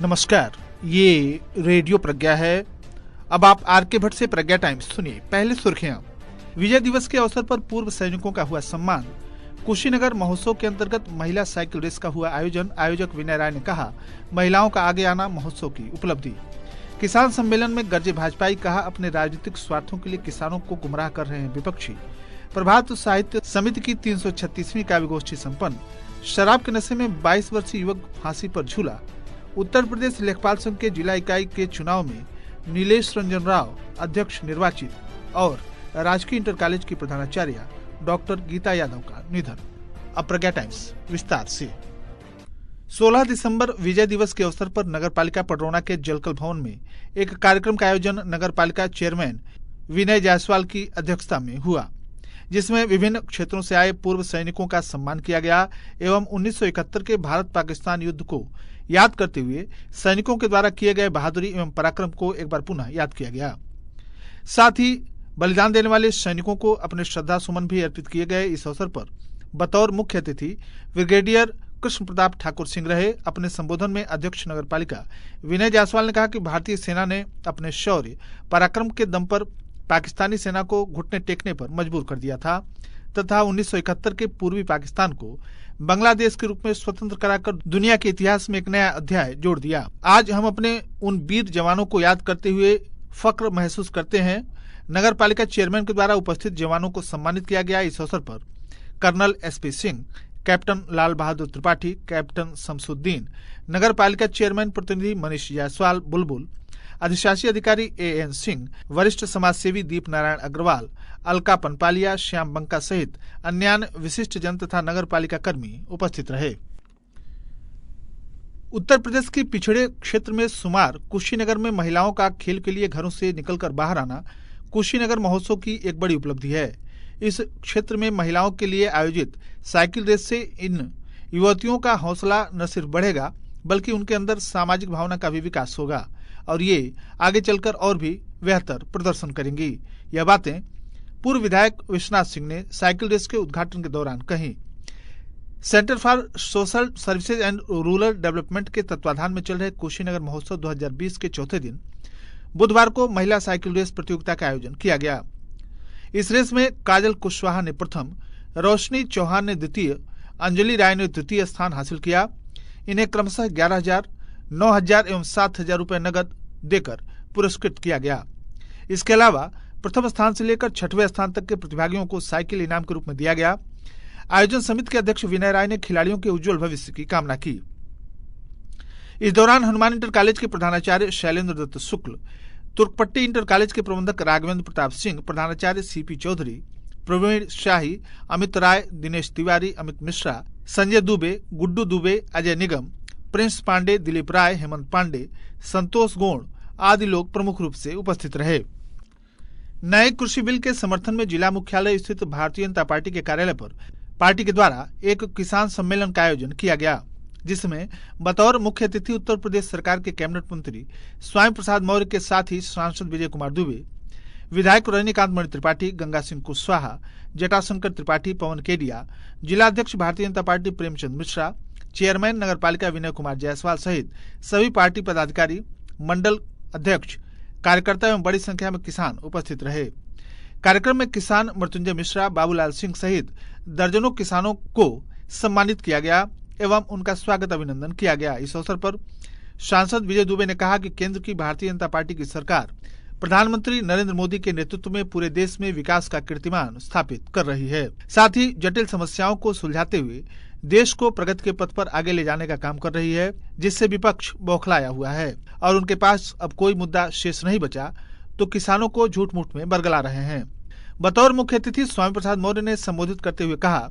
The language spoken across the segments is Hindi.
नमस्कार, ये रेडियो प्रज्ञा है। अब आप आर के भट्ट से प्रज्ञा टाइम्स सुनिए। पहले सुर्खियां। विजय दिवस के अवसर पर पूर्व सैनिकों का हुआ सम्मान। कुशीनगर महोत्सव के अंतर्गत महिला साइकिल रेस का हुआ आयोजन। आयोजक विनय राय ने कहा, महिलाओं का आगे आना महोत्सव की उपलब्धि। किसान सम्मेलन में गरजे भाजपाई, कहा अपने राजनीतिक स्वार्थों के लिए किसानों को गुमराह कर रहे हैं विपक्षी। प्रभात साहित्य समिति की 336वीं काव्य गोष्ठी संपन्न। शराब के नशे में 22 वर्षीय युवक फांसी पर झूला। उत्तर प्रदेश लेखपाल संघ के जिला इकाई के चुनाव में नीलेश रंजन राव अध्यक्ष निर्वाचित। और राजकीय इंटर कॉलेज की प्रधानाचार्य डॉक्टर गीता यादव का निधन। अब प्रज्ञा टाइम्स विस्तार से। 16 दिसंबर विजय दिवस के अवसर पर नगर पालिका पडरौना के जलकल भवन में एक कार्यक्रम का आयोजन नगर पालिका चेयरमैन विनय जायसवाल की अध्यक्षता में हुआ, जिसमें विभिन्न क्षेत्रों से आए पूर्व सैनिकों का सम्मान किया गया एवं 1971 के भारत पाकिस्तान युद्ध को याद करते हुए सैनिकों के द्वारा किए गए बहादुरी एवं पराक्रम को एक बार पुनः याद किया गया। साथ ही बलिदान देने वाले सैनिकों को अपने श्रद्धा सुमन भी अर्पित किए गए। इस अवसर पर बतौर मुख्य अतिथि ब्रिगेडियर कृष्ण प्रताप ठाकुर सिंह रहे। अपने संबोधन में अध्यक्ष नगर पालिका विनय जायसवाल ने कहा कि भारतीय सेना ने अपने शौर्य पराक्रम के दम पर पाकिस्तानी सेना को घुटने टेकने पर मजबूर कर दिया था तथा 1971 के पूर्वी पाकिस्तान को बांग्लादेश के रूप में स्वतंत्र कराकर दुनिया के इतिहास में एक नया अध्याय जोड़ दिया। आज हम अपने उन वीर जवानों को याद करते हुए फक्र महसूस करते हैं। नगर पालिका चेयरमैन के द्वारा उपस्थित जवानों को सम्मानित किया गया। इस अवसर पर colonel SP Singh, captain Lal Bahadur Tripathi, captain Shamsuddin, नगर पालिका चेयरमैन प्रतिनिधि मनीष जायसवाल बुलबुल, अधिशासी अधिकारी एएन सिंह, वरिष्ठ समाजसेवी दीप नारायण अग्रवाल, अलका पनपालिया, श्याम बंका सहित अन्य विशिष्ट जन तथा नगर पालिका कर्मी उपस्थित रहे। उत्तर प्रदेश के पिछड़े क्षेत्र में शुमार कुशीनगर में महिलाओं का खेल के लिए घरों से निकलकर बाहर आना कुशीनगर महोत्सव की एक बड़ी उपलब्धि है। इस क्षेत्र में महिलाओं के लिए आयोजित साइकिल रेस से इन युवतियों का हौसला न सिर्फ बढ़ेगा बल्कि उनके अंदर सामाजिक भावना का भी विकास होगा और ये आगे चलकर और भी बेहतर प्रदर्शन करेंगी। यह बातें पूर्व विधायक विश्वनाथ सिंह ने साइकिल रेस के उद्घाटन के दौरान कही। Centre for social services and rural development के तत्वाधान में चल रहे कुशीनगर महोत्सव 2020 के चौथे दिन बुधवार को महिला साइकिल रेस प्रतियोगिता का आयोजन किया गया। इस रेस में काजल कुशवाहा ने प्रथम, रोशनी चौहान ने द्वितीय, अंजलि राय ने तृतीय स्थान हासिल किया। इन्हें क्रमशः 11,000, 9,000 एवं 7,000 रुपए नगद देकर पुरस्कृत किया गया। इसके अलावा प्रथम स्थान से लेकर 6वें स्थान तक के प्रतिभागियों को साइकिल इनाम के रूप में दिया गया। आयोजन समिति के अध्यक्ष विनय राय ने खिलाड़ियों के उज्जवल भविष्य की कामना की। इस दौरान हनुमान इंटर कॉलेज के प्रधानाचार्य शैलेंद्र दत्त शुक्ल, तुर्कपट्टी इंटर कॉलेज के प्रबंधक राघवेंद्र प्रताप सिंह, प्रधानाचार्य सीपी चौधरी, प्रवीण शाही, अमित राय, दिनेश तिवारी, अमित मिश्रा, संजय दुबे, गुड्डू दुबे, अजय निगम, प्रिंस पांडे, दिलीप राय, हेमंत पांडे, संतोष गोण आदि लोग प्रमुख रूप से उपस्थित रहे। नए कृषि बिल के समर्थन में जिला मुख्यालय स्थित भारतीय जनता पार्टी के कार्यालय पर पार्टी के द्वारा एक किसान सम्मेलन का आयोजन किया गया, जिसमें बतौर मुख्य अतिथि उत्तर प्रदेश सरकार के कैबिनेट मंत्री स्वामी प्रसाद मौर्य के साथ ही सांसद विजय कुमार दुबे, विधायक रजनीकांत मणि त्रिपाठी, गंगा सिंह कुशवाहा, जटाशंकर त्रिपाठी, पवन केडिया, जिला अध्यक्ष भारतीय जनता पार्टी प्रेमचंद मिश्रा, चेयरमैन नगर पालिका विनय कुमार जायसवाल सहित सभी पार्टी पदाधिकारी, मंडल अध्यक्ष, कार्यकर्ता एवं बड़ी संख्या में किसान उपस्थित रहे। कार्यक्रम में किसान मृत्युंजय मिश्रा, बाबूलाल सिंह सहित दर्जनों किसानों को सम्मानित किया गया एवं उनका स्वागत अभिनंदन किया गया। इस अवसर पर सांसद विजय दुबे ने कहा कि केंद्र की भारतीय जनता पार्टी की सरकार प्रधानमंत्री नरेंद्र मोदी के नेतृत्व में पूरे देश में विकास का कीर्तिमान स्थापित कर रही है। साथ ही जटिल समस्याओं को सुलझाते हुए देश को प्रगति के पथ पर आगे ले जाने का काम कर रही है, जिससे विपक्ष बौखलाया हुआ है और उनके पास अब कोई मुद्दा शेष नहीं बचा तो किसानों को झूठ मूठ में बरगला रहे हैं। बतौर मुख्य अतिथि स्वामी प्रसाद मौर्य ने संबोधित करते हुए कहा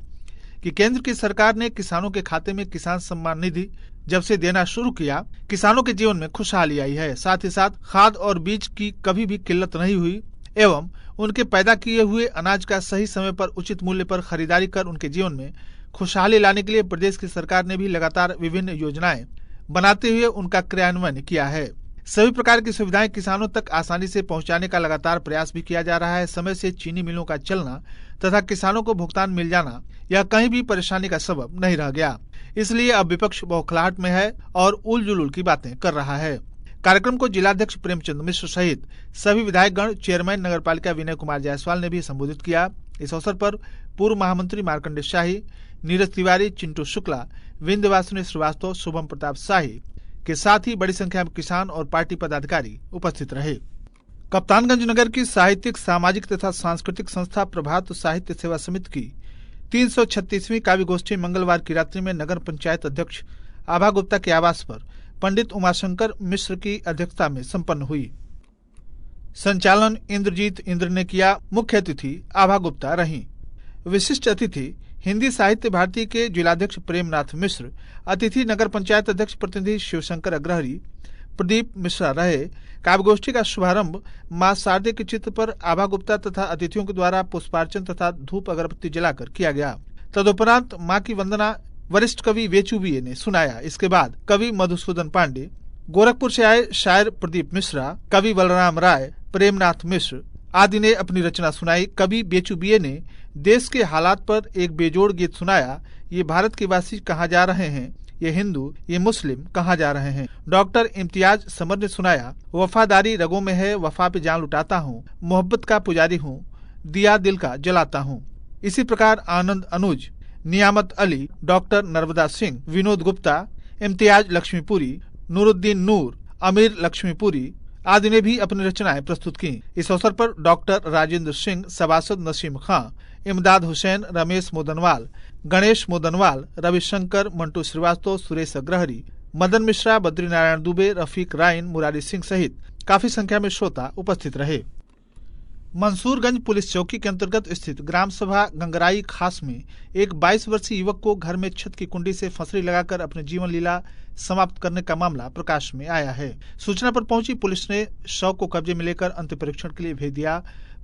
कि केंद्र की सरकार ने किसानों के खाते में किसान सम्मान निधि जब से देना शुरू किया, किसानों के जीवन में खुशहाली आई है। साथ ही साथ खाद और बीज की कभी भी किल्लत नहीं हुई एवं उनके पैदा किए हुए अनाज का सही समय पर उचित मूल्य पर खरीदारी कर उनके जीवन में खुशहाली लाने के लिए प्रदेश की सरकार ने भी लगातार विभिन्न योजनाएं बनाते हुए उनका क्रियान्वयन किया है। सभी प्रकार की सुविधाएं किसानों तक आसानी से पहुंचाने का लगातार प्रयास भी किया जा रहा है। समय से चीनी मिलों का चलना तथा किसानों को भुगतान मिल जाना यह कहीं भी परेशानी का सबब नहीं रह गया। इसलिए अब विपक्ष बौखलाहट में है और उल जुलूल की बातें कर रहा है। कार्यक्रम को जिलाध्यक्ष प्रेमचंद मिश्र सहित सभी विधायकगण, चेयरमैन नगरपालिका विनय कुमार जायसवाल ने भी संबोधित किया। इस अवसर पर पूर्व महामंत्री मार्कंडे शाही, नीरज तिवारी, चिंटू शुक्ला, विंध्यवासिनी श्रीवास्तव, शुभम प्रताप शाही के साथ ही बड़ी संख्या में किसान और पार्टी पदाधिकारी उपस्थित रहे। कप्तानगंज नगर की साहित्यिक, सामाजिक तथा सांस्कृतिक संस्था प्रभात साहित्य सेवा समिति की 336वीं काव्य गोष्ठी मंगलवार की रात्रि में नगर पंचायत अध्यक्ष आभा गुप्ता के आवास पर पंडित उमाशंकर मिश्र की अध्यक्षता में संपन्न हुई। संचालन इंद्रजीत इंद्र ने किया। मुख्य अतिथि आभा गुप्ता रहीं। विशिष्ट अतिथि हिंदी साहित्य भारती के जिलाध्यक्ष प्रेमनाथ मिश्र, अतिथि नगर पंचायत अध्यक्ष प्रतिनिधि शिवशंकर अग्रहरी, प्रदीप मिश्रा रहे। काव्यगोष्ठी का शुभारंभ मां शारदे के चित्र पर आभा गुप्ता तथा अतिथियों के द्वारा पुष्पार्चन तथा धूप अगरबत्ती जलाकर किया गया। तदुपरांत मां की वंदना वरिष्ठ कवि वेचू बीए ने सुनाया। इसके बाद कवि मधुसूदन पांडे, गोरखपुर से आए शायर प्रदीप मिश्रा, कवि बलराम राय, प्रेमनाथ मिश्र आदि ने अपनी रचना सुनाई। कवि बेचू बीए ने देश के हालात पर एक बेजोड़ गीत सुनाया। ये भारत के वासी कहाँ जा रहे हैं, ये हिंदू, ये मुस्लिम कहाँ जा रहे हैं। डॉक्टर इम्तियाज समर ने सुनाया, वफादारी रगों में है, वफा पे जान लुटाता हूँ, मोहब्बत का पुजारी हूँ, दिया दिल का जलाता हूँ। इसी प्रकार आनंद अनुज, नियामत अली, डॉक्टर नर्मदा सिंह, विनोद गुप्ता, इम्तियाज लक्ष्मीपुरी, नूरुद्दीन नूर, अमीर लक्ष्मीपुरी आदि ने भी अपनी रचनाएं प्रस्तुत की। इस अवसर पर डॉक्टर राजेंद्र सिंह, सभासद नसीम खां, इमदाद हुसैन, रमेश मोदनवाल, गणेश मोदनवाल, रविशंकर, मंटू श्रीवास्तव, सुरेश अग्रहरी, मदन मिश्रा, बद्रीनारायण दुबे, रफीक राइन, मुरारी सिंह सहित काफी संख्या में श्रोता उपस्थित रहे। मंसूरगंज पुलिस चौकी के अंतर्गत स्थित ग्राम सभा गंगराई खास में एक 22 वर्षीय युवक को घर में छत की कुंडी से फंसरी लगाकर अपनी जीवन लीला समाप्त करने का मामला प्रकाश में आया है। सूचना पर पहुंची पुलिस ने शव को कब्जे में लेकर अंतिम परीक्षण के लिए भेज दिया।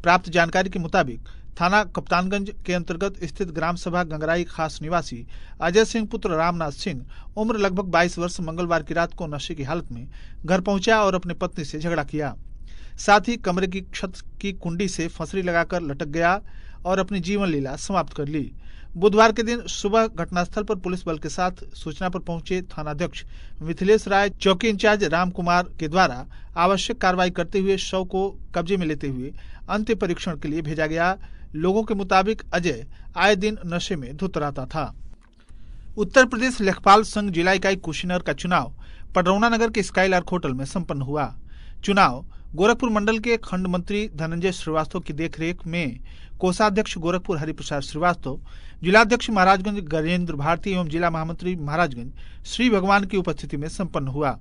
प्राप्त जानकारी के मुताबिक थाना कप्तानगंज के अंतर्गत स्थित ग्राम सभा गंगराई खास निवासी अजय सिंह पुत्र रामनाथ सिंह, उम्र लगभग 22 वर्ष, मंगलवार की रात को नशे की हालत में घर पहुंचा और अपनी पत्नी से झगड़ा किया। साथ ही कमरे की छत की कुंडी से फंसरी लगाकर लटक गया और अपनी जीवन लीला समाप्त कर ली। बुधवार के दिन सुबह घटनास्थल पर पुलिस बल के साथ सूचना पर पहुंचे थानाध्यक्ष मिथिलेश राय, चौकी इंचार्ज राम कुमार के द्वारा आवश्यक कार्रवाई करते हुए शव को कब्जे में लेते हुए अंतिम परीक्षण के लिए भेजा गया। लोगों के मुताबिक अजय आए दिन नशे में धुत रहता था। उत्तर प्रदेश लेखपाल संघ जिला इकाई कुशीनगर का चुनाव पडरौना नगर के स्काईलार्क होटल में संपन्न हुआ। चुनाव गोरखपुर मंडल के खंड मंत्री धनंजय श्रीवास्तव की देखरेख में कोषाध्यक्ष गोरखपुर हरिप्रसाद श्रीवास्तव, जिलाध्यक्ष महाराजगंज गजेंद्र भारती एवं जिला महामंत्री महाराजगंज श्री भगवान की उपस्थिति में संपन्न हुआ।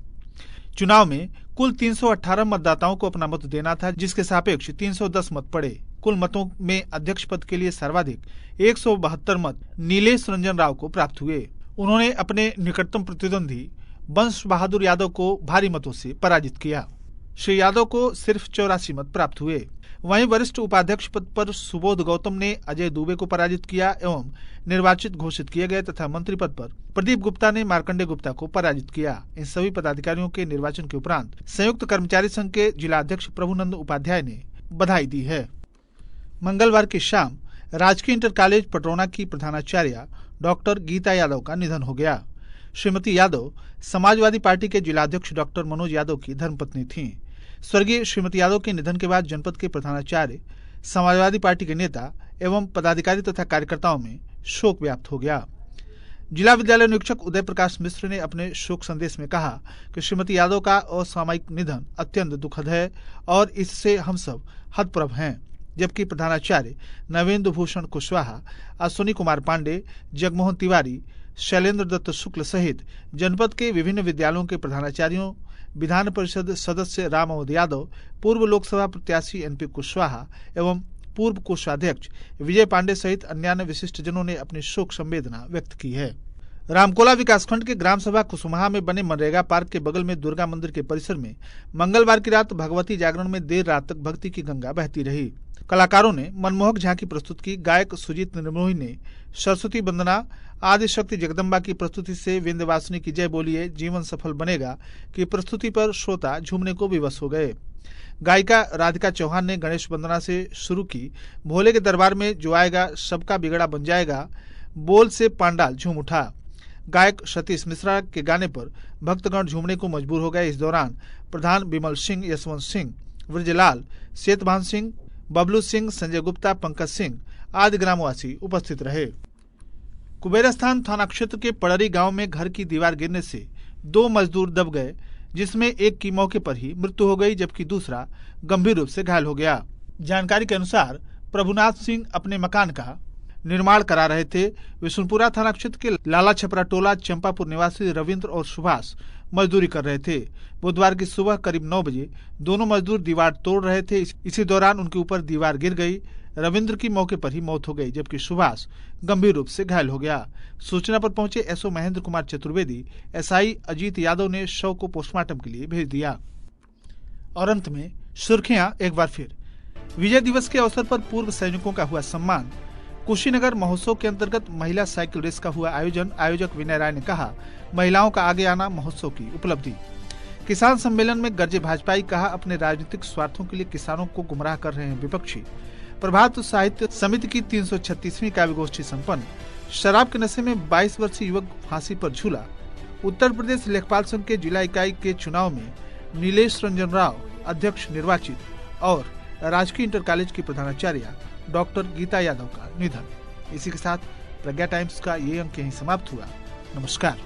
चुनाव में कुल 318 मतदाताओं को अपना मत देना था, जिसके सापेक्ष 310 मत पड़े। कुल मतों में अध्यक्ष पद के लिए सर्वाधिक 172 मत नीलेश रंजन राव को प्राप्त हुए। उन्होंने अपने निकटतम प्रतिद्वंदी बंश बहादुर यादव को भारी मतों से पराजित किया। श्री यादव को सिर्फ 84 मत प्राप्त हुए। वहीं वरिष्ठ उपाध्यक्ष पद पर सुबोध गौतम ने अजय दुबे को पराजित किया एवं निर्वाचित घोषित किए गए तथा मंत्री पद पर प्रदीप गुप्ता ने मार्कंडे गुप्ता को पराजित किया। इन सभी पदाधिकारियों के निर्वाचन के उपरांत संयुक्त कर्मचारी संघ के जिलाध्यक्ष प्रभुनंद उपाध्याय ने बधाई दी है। मंगलवार की शाम राजकीय इंटर कॉलेज पटरौना की प्रधानाचार्य डॉक्टर गीता यादव का निधन हो गया। श्रीमती यादव समाजवादी पार्टी के जिलाध्यक्ष डॉक्टर मनोज यादव की धर्मपत्नी थीं। स्वर्गीय श्रीमती यादव के निधन के बाद जनपद के प्रधानाचार्य, समाजवादी पार्टी के नेता एवं पदाधिकारी तथा कार्यकर्ताओं में शोक व्याप्त हो गया। जिला विद्यालय निरीक्षक उदय प्रकाश मिश्र ने अपने शोक संदेश में कहा कि श्रीमती यादव का असामयिक निधन अत्यंत दुखद है और इससे हम सब हतप्रभ हैं। जबकि प्रधानाचार्य नवेंद्र भूषण कुशवाहा, अश्विनी कुमार पांडे, जगमोहन तिवारी, शैलेंद्र दत्त शुक्ल सहित जनपद के विभिन्न विद्यालयों के प्रधानाचार्यों, विधान परिषद सदस्य रामवद यादव, पूर्व लोकसभा प्रत्याशी एनपी कुशवाहा एवं पूर्व कोषाध्यक्ष विजय पांडे सहित अन्य विशिष्ट जनों ने अपनी शोक संवेदना व्यक्त की है। रामकोला विकासखंड के ग्राम सभा कुसुमहा में बने मनरेगा पार्क के बगल में दुर्गा मंदिर के परिसर में मंगलवार की रात भगवती जागरण में देर रात तक भक्ति की गंगा बहती रही। कलाकारों ने मनमोहक झांकी प्रस्तुत की। गायक सुजीत निर्मोही ने सरस्वती वंदना, आदि शक्ति जगदम्बा की प्रस्तुति से विंध्यवासिनी की जय बोलिए जीवन सफल बनेगा की प्रस्तुति पर श्रोता झूमने को विवश हो गए। गायिका राधिका चौहान ने गणेश वंदना से शुरू की भोले के दरबार में जो आएगा सबका बिगड़ा बन जाएगा बोल से पांडाल झूम उठा। गायक सतीश मिश्रा के गाने पर भक्तगण झूमने को मजबूर हो गए। इस दौरान प्रधान विमल सिंह, यशवंत सिंह, वृजलाल, सेतभान सिंह, बबलू सिंह, संजय गुप्ता, पंकज सिंह आदि ग्रामवासी उपस्थित रहे। कुबेरस्थान थाना क्षेत्र के पड़री गांव में घर की दीवार गिरने से 2 मजदूर दब गए, जिसमें एक की मौके पर ही मृत्यु हो गई जबकि दूसरा गंभीर रूप से घायल हो गया। जानकारी के अनुसार प्रभुनाथ सिंह अपने मकान का निर्माण करा रहे थे। विशुनपुरा थाना क्षेत्र के लाला छपरा टोला चंपापुर निवासी रविंद्र और सुभाष मजदूरी कर रहे थे। बुधवार की सुबह करीब 9 बजे दोनों मजदूर दीवार तोड़ रहे थे। इसी दौरान उनके ऊपर दीवार गिर गई। रविंद्र की मौके पर ही मौत हो गई जबकि सुभाष गंभीर रूप से घायल हो गया। सूचना पर पहुंचे एसओ महेंद्र कुमार चतुर्वेदी, एसआई अजीत यादव ने शव को पोस्टमार्टम के लिए भेज दिया। और अंत में सुर्खियां एक बार फिर। विजय दिवस के अवसर पर पूर्व सैनिकों का हुआ सम्मान। कुशीनगर महोत्सव के अंतर्गत महिला साइकिल रेस का हुआ आयोजन। आयोजक विनय राय ने कहा, महिलाओं का आगे आना महोत्सव की उपलब्धि। किसान सम्मेलन में गरजे भाजपाई, कहा अपने राजनीतिक स्वार्थों के लिए किसानों को गुमराह कर रहे हैं विपक्षी। प्रभात साहित्य समिति की 336वीं काव्य गोष्ठी संपन्न। शराब के नशे में 22 वर्षीय युवक फांसी पर झूला। उत्तर प्रदेश लेखपाल संघ के जिला इकाई के चुनाव में नीलेश रंजन राव अध्यक्ष निर्वाचित और राजकीय इंटर कॉलेज की प्रधानाचार्य डॉक्टर गीता यादव का निधन। इसी के साथ प्रज्ञा टाइम्स का ये अंक यहीं समाप्त हुआ। नमस्कार।